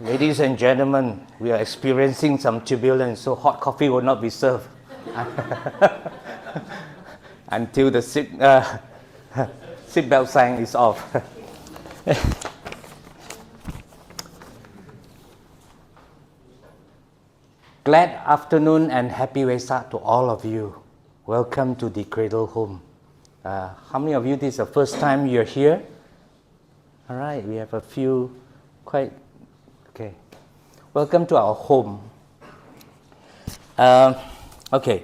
Ladies and gentlemen, we are experiencing some turbulence, so hot coffee will not be served until the seatbelt sign is off. Glad afternoon and happy Wesak to all of you. Welcome to the Cradle home. How many of you, this is the first time you're here? All right, we have a few quite... Okay. Welcome to our home. Okay.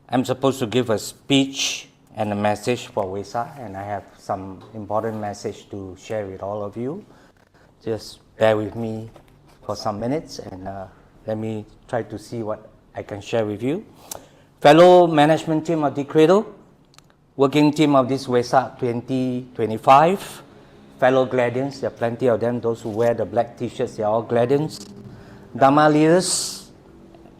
I'm supposed to give a speech and a message for Wesak, and I have some important message to share with all of you. Just bear with me for some minutes and let me try to see what I can share with you. Fellow management team of the Cradle, working team of this Wesak 2025, fellow Gladians, there are plenty of them, those who wear the black t-shirts, they are all Gladians, Dharma leaders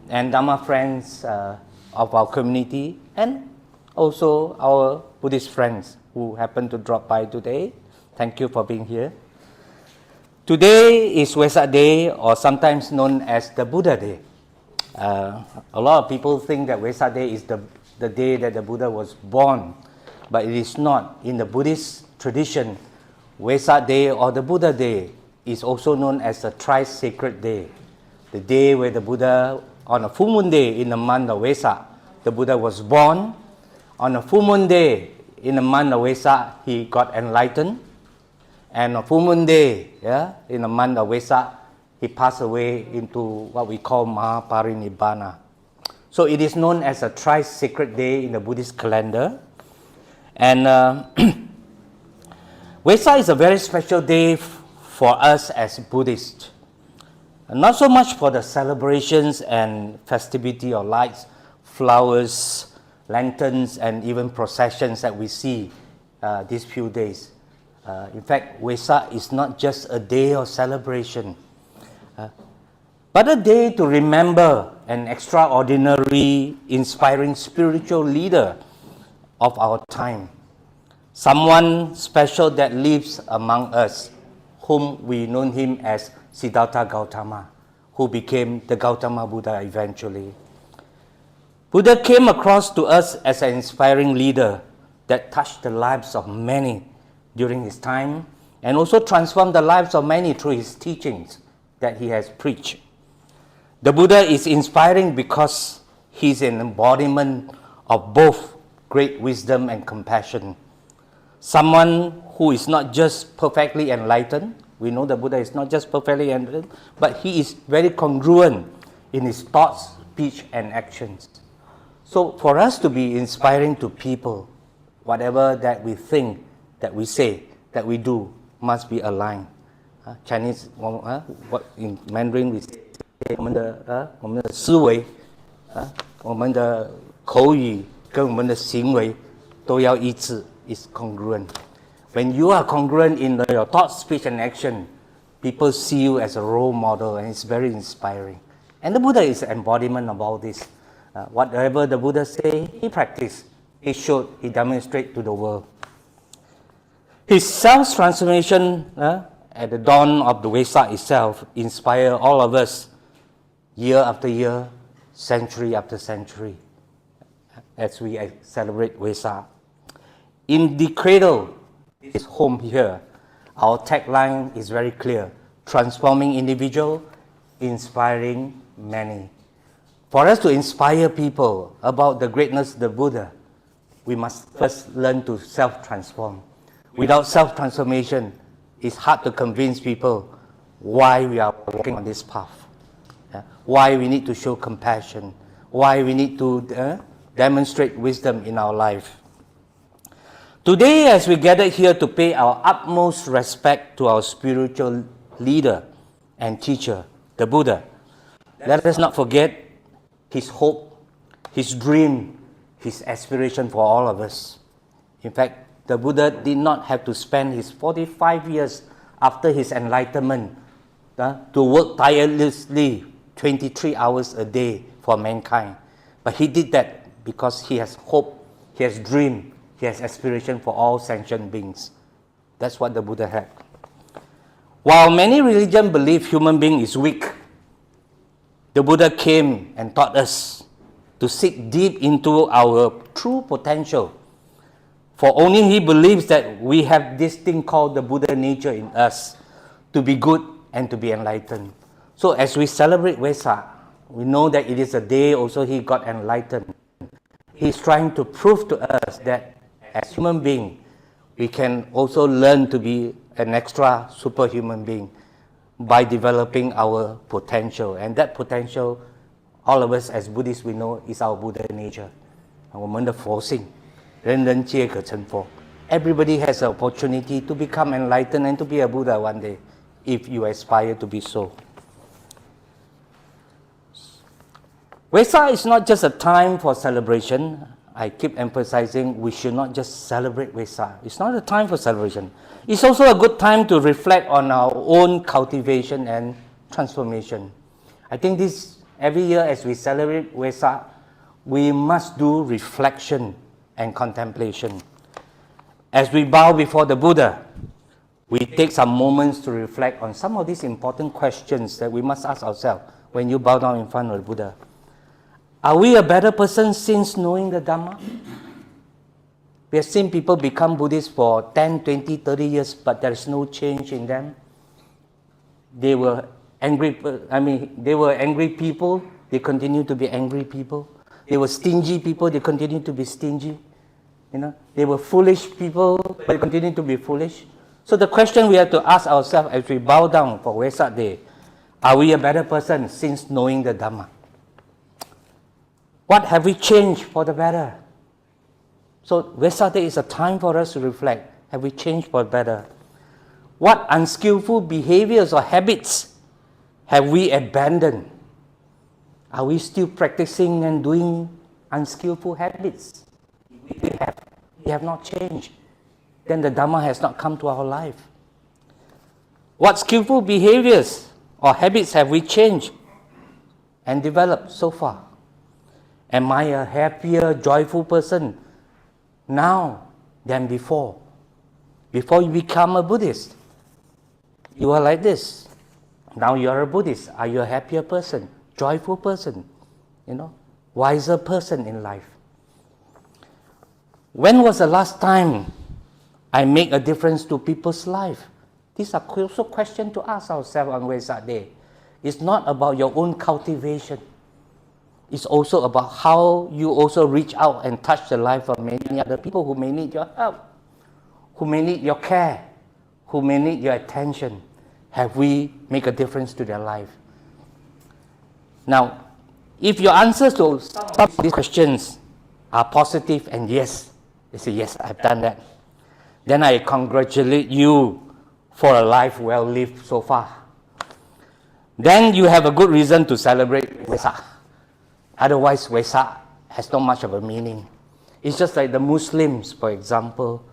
and Dharma friends of our community, and also our Buddhist friends who happen to drop by today. Thank you for being here. Today is Wesak Day, or sometimes known as the Buddha Day. A lot of people think that Wesak Day is the day that the Buddha was born, but it is not. In the Buddhist tradition, Wesak Day or the Buddha Day is also known as the Tri-Sacred Day. The day where the Buddha, on a full moon day in the month of Wesak, the Buddha was born. On a full moon day in the month of Wesak, he got enlightened. And on a full moon day, in the month of Wesak, he passed away into what we call Mahaparinibbana. So it is known as a Tri-Sacred Day in the Buddhist calendar. And Wesak is a very special day for us as Buddhists. Not so much for the celebrations and festivity of lights, flowers, lanterns, and even processions that we see these few days. In fact, Wesak is not just a day of celebration, but a day to remember an extraordinary, inspiring spiritual leader of our time. Someone special that lives among us, whom we know him as Siddhartha Gautama, who became the Gautama Buddha eventually. Buddha came across to us as an inspiring leader that touched the lives of many during his time and also transformed the lives of many through his teachings that he has preached. The Buddha is inspiring because he's an embodiment of both great wisdom and compassion. Someone who is not just perfectly enlightened. We know the Buddha is not just perfectly enlightened, but he is very congruent in his thoughts, speech, and actions. So for us to be inspiring to people, whatever that we think, that we say, that we do, must be aligned. Chinese, in Mandarin, we say, 我们的思维，我们的口语跟我们的行为都要一致。Is congruent. When you are congruent in your thought, speech, and action, people see you as a role model, and it's very inspiring. And the Buddha is an embodiment of all this. Whatever the Buddha say, he practiced, he showed, he demonstrated to the world. His self-transformation at the dawn of the Wesak itself inspired all of us year after year, century after century, as we celebrate Wesak. In the Cradle, is home here. Our tagline is very clear: transforming individual, inspiring many. For us to inspire people about the greatness of the Buddha, we must first learn to self-transform. Without self-transformation, it's hard to convince people why we are walking on this path, why we need to show compassion, why we need to demonstrate wisdom in our life. Today, as we gather here to pay our utmost respect to our spiritual leader and teacher, the Buddha, let us not forget his hope, his dream, his aspiration for all of us. In fact, the Buddha did not have to spend his 45 years after his enlightenment to work tirelessly 23 hours a day for mankind. But he did that because he has hope, he has dream, he has aspiration for all sentient beings. That's what the Buddha had. While many religions believe human being is weak, the Buddha came and taught us to seek deep into our true potential. For only he believes that we have this thing called the Buddha nature in us, to be good and to be enlightened. So as we celebrate Wesak, we know that it is a day also he got enlightened. He's trying to prove to us that as human beings, we can also learn to be an extra superhuman being by developing our potential. And that potential, all of us as Buddhists, we know is our Buddha nature. 我们的佛性，人人皆可成佛。Everybody has an opportunity to become enlightened and to be a Buddha one day, if you aspire to be so. Wesak is not just a time for celebration. I keep emphasizing we should not just celebrate Wesak. It's not a time for celebration. It's also a good time to reflect on our own cultivation and transformation. I think this every year as we celebrate Wesak, we must do reflection and contemplation. As we bow before the Buddha, we take some moments to reflect on some of these important questions that we must ask ourselves when you bow down in front of the Buddha. Are we a better person since knowing the Dhamma? We have seen people become Buddhists for 10, 20, 30 years, but there is no change in them. They were angry people, they continue to be angry people. They were stingy people, they continue to be stingy. They were foolish people, but they continue to be foolish. So the question we have to ask ourselves as we bow down for Wesak Day, are we a better person since knowing the Dhamma? What have we changed for the better? So Wesak Day is a time for us to reflect. Have we changed for the better? What unskillful behaviors or habits have we abandoned? Are we still practicing and doing unskillful habits? We have not changed. Then the Dhamma has not come to our life. What skillful behaviors or habits have we changed and developed so far? Am I a happier, joyful person now than before? Before you become a Buddhist, you are like this. Now you are a Buddhist. Are you a happier person, joyful person, wiser person in life? When was the last time I make a difference to people's life? These are also questions to ask ourselves on Wesak Day. It's not about your own cultivation. It's also about how you also reach out and touch the life of many other people who may need your help, who may need your care, who may need your attention. Have we made a difference to their life? Now, if your answers to some of these questions are positive and yes, you say, yes, I've done that, then I congratulate you for a life well lived so far. Then you have a good reason to celebrate Wesak. Otherwise, Wesak has not much of a meaning. It's just like the Muslims, for example.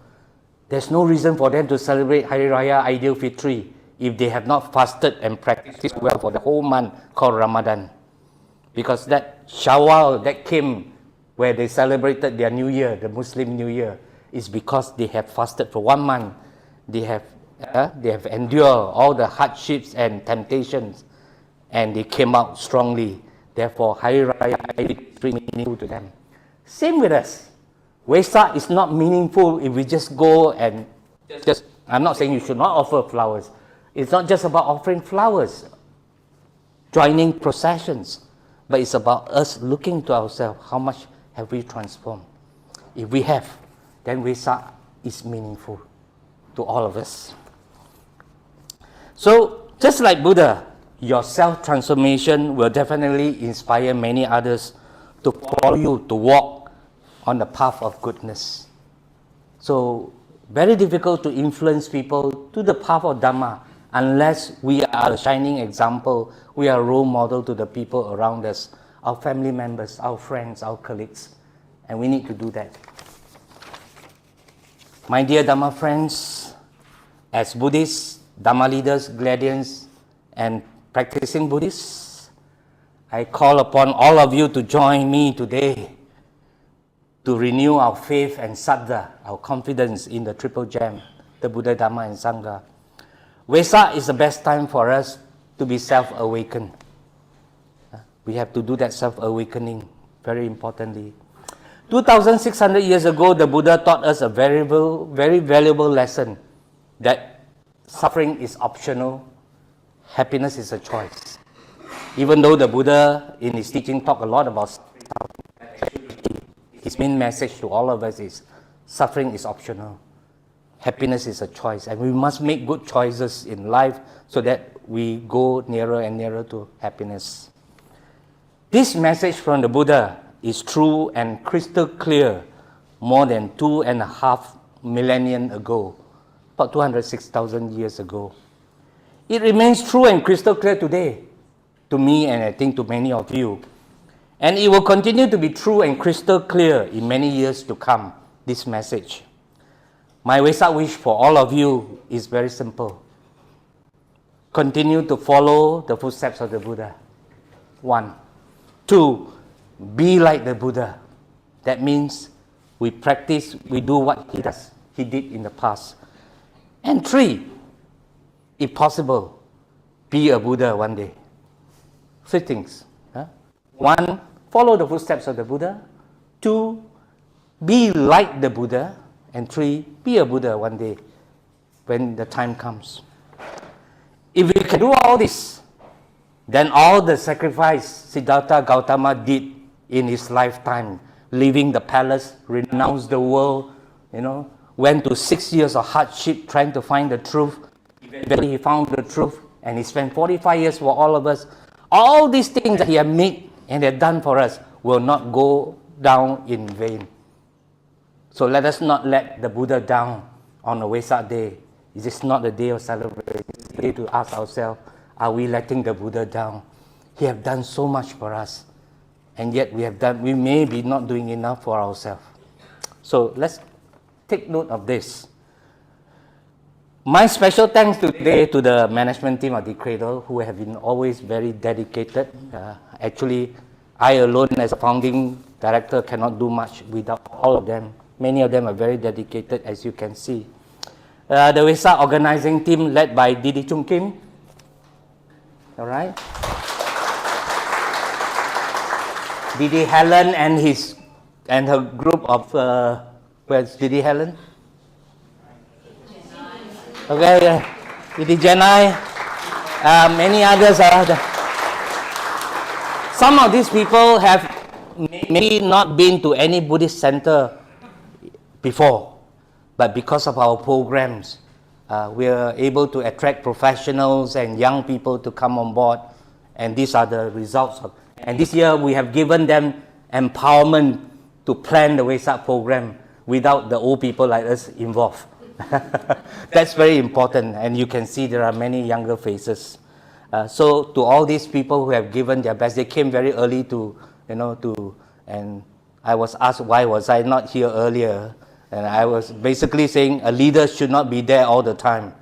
There's no reason for them to celebrate Hari Raya Aidil Fitri if they have not fasted and practiced well for the whole month called Ramadan. Because that Shawwal that came where they celebrated their New Year, the Muslim New Year, is because they have fasted for 1 month. They have endured all the hardships and temptations, and they came out strongly. Therefore, Hari Raya is meaningful to them. Same with us. Wesak is not meaningful if we just go and I'm not saying you should not offer flowers. It's not just about offering flowers, joining processions, but it's about us looking to ourselves. How much have we transformed? If we have, then Wesak is meaningful to all of us. So, just like Buddha, your self-transformation will definitely inspire many others to follow you, to walk on the path of goodness. So, very difficult to influence people to the path of Dhamma unless we are a shining example, we are a role model to the people around us, our family members, our friends, our colleagues, and we need to do that. My dear Dhamma friends, as Buddhists, Dhamma leaders, Gladians, and practicing Buddhists, I call upon all of you to join me today to renew our faith and saddha, our confidence in the Triple Gem, the Buddha, Dhamma, and Sangha. Wesak is the best time for us to be self-awakened. We have to do that self-awakening, very importantly. 2,600 years ago, the Buddha taught us a very valuable lesson that suffering is optional, happiness is a choice. Even though the Buddha in his teaching talked a lot about suffering, his main message to all of us is suffering is optional, happiness is a choice, and we must make good choices in life so that we go nearer and nearer to happiness. This message from the Buddha is true and crystal clear more than 2.5 millennia ago, about 206,000 years ago. It remains true and crystal clear today to me, and I think to many of you. And it will continue to be true and crystal clear in many years to come, this message. My Wesak wish for all of you is very simple. Continue to follow the footsteps of the Buddha. 1. 2, be like the Buddha. That means we practice, we do what he did in the past. And 3, if possible, be a Buddha one day. 3 things. 1, follow the footsteps of the Buddha. 2, be like the Buddha. And 3, be a Buddha one day when the time comes. If we can do all this, then all the sacrifice Siddhartha Gautama did in his lifetime, leaving the palace, renounced the world, went to 6 years of hardship trying to find the truth. Eventually he found the truth, and he spent 45 years for all of us. All these things that he had made and had done for us will not go down in vain. So let us not let the Buddha down on a Wesak day. It is not a day of celebration. It's a day to ask ourselves, are we letting the Buddha down? He has done so much for us, and yet we may be not doing enough for ourselves. So let's take note of this. My special thanks today to the management team of the CRADLE, who have been always very dedicated. Actually, I alone as a founding director cannot do much without all of them. Many of them are very dedicated, as you can see. The Wesak organizing team led by Didi Chung Kim. All right. Didi Helen and her group of, where's Didi Helen? Okay, Didi Janai, many others are there. Some of these people have maybe not been to any Buddhist center before, but because of our programs, we are able to attract professionals and young people to come on board, and these are the results of. And this year we have given them empowerment to plan the Wesak program without the old people like us involved. That's very important, and you can see there are many younger faces. So to all these people who have given their best, they came very early and I was asked why was I not here earlier, and I was basically saying a leader should not be there all the time.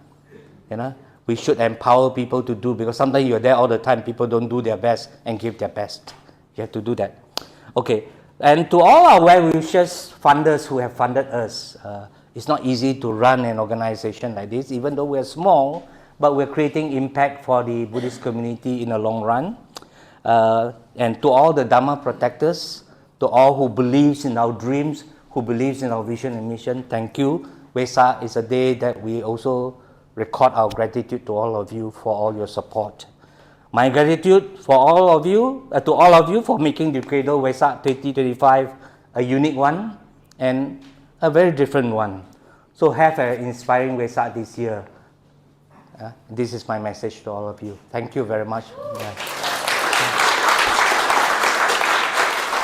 We should empower people to do, because sometimes you're there all the time, people don't do their best and give their best. You have to do that. Okay, and to all our well-wishers, funders who have funded us, it's not easy to run an organization like this, even though we're small, but we're creating impact for the Buddhist community in the long run. And to all the Dharma protectors, to all who believes in our dreams, who believes in our vision and mission, thank you. Wesak is a day that we also record our gratitude to all of you for all your support. My gratitude for all of you, to all of you for making the CRADLE Wesak 2025 a unique one and a very different one. So have an inspiring Wesak this year. This is my message to all of you. Thank you very much.